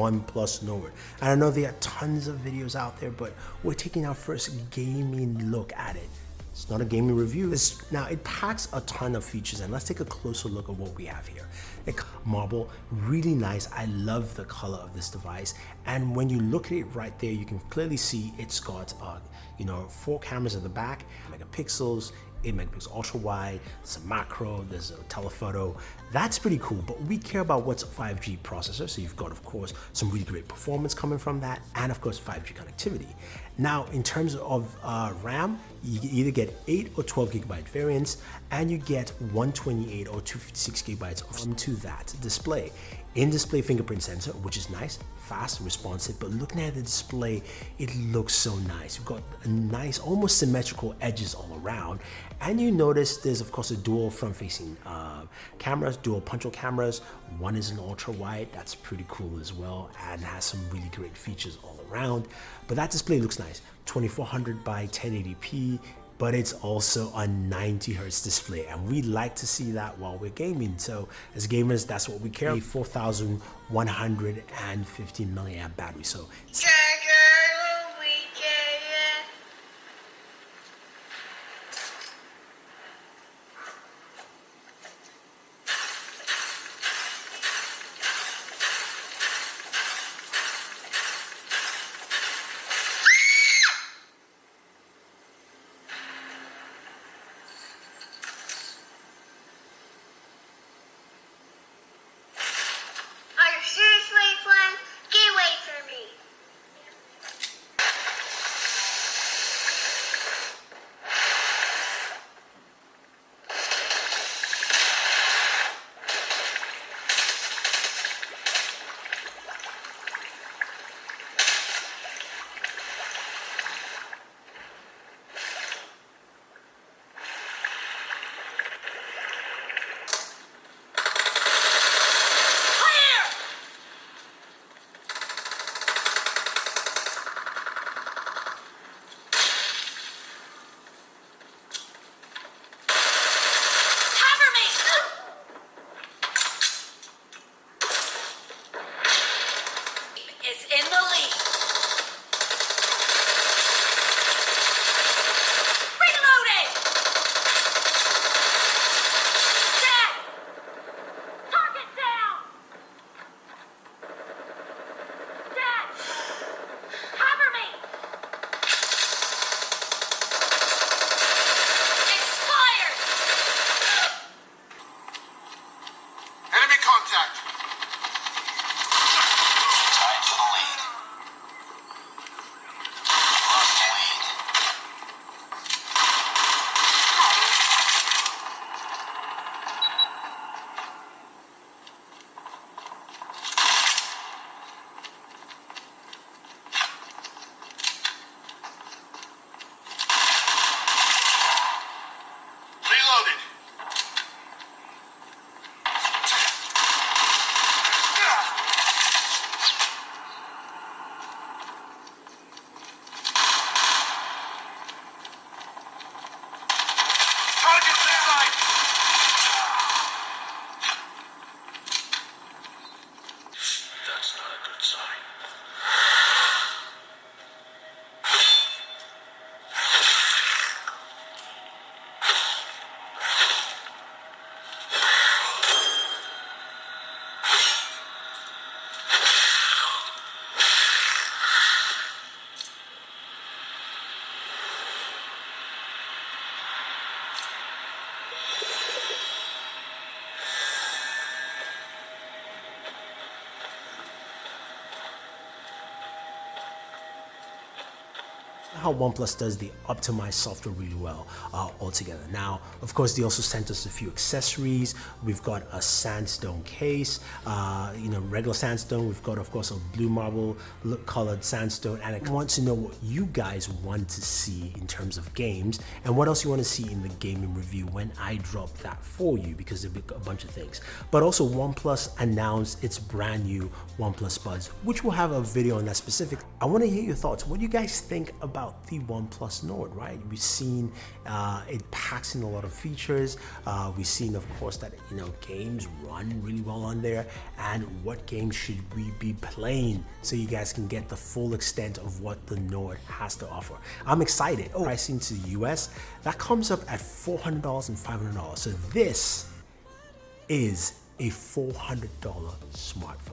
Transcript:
Oneplus Nord. And I know there are tons of videos out there, but we're taking our first gaming look at it. It's not a gaming review. Now, it packs a ton of features, and let's take a closer look at what we have here. Marble, really nice. I love the color of this device. And when you look at it right there, you can clearly see it's got, 4 cameras at the back, megapixels, 8 megapixel ultra wide, there's a macro, there's a telephoto. That's pretty cool, but we care about what's a 5G processor. So you've got, of course, some really great performance coming from that, and of course, 5G connectivity. Now, in terms of RAM, you either get 8 or 12 gigabyte variants, and you get 128 or 256 gigabytes onto that display. In-display fingerprint sensor, which is nice, fast, responsive, but looking at the display, it looks so nice. You've got a nice, almost symmetrical edges all around, and you notice there's, of course, a dual front-facing cameras, dual punch-hole cameras. One is an ultra-wide, that's pretty cool as well, and has some really great features all around. But that display looks nice, 2400 by 1080p, but it's also a 90 Hz display, and we like to see that while we're gaming. So as gamers, that's what we care. A 4150 milliamp battery. So how OnePlus does the optimized software really well altogether. Now, of course, they also sent us a few accessories. We've got a sandstone case, regular sandstone. We've got, of course, a blue marble colored sandstone. And I want to know what you guys want to see in terms of games and what else you want to see in the gaming review when I drop that for you, because there'll be a bunch of things. But also, OnePlus announced its brand new OnePlus Buds, which will have a video on that specific. I want to hear your thoughts. What do you guys think about about the Oneplus Nord, right? We've seen it packs in a lot of features. We've seen, of course, that games run really well on there, and what games should we be playing so you guys can get the full extent of what the Nord has to offer. I'm excited. Pricing to the US, that comes up at $400 and $500. So this is a $400 smartphone.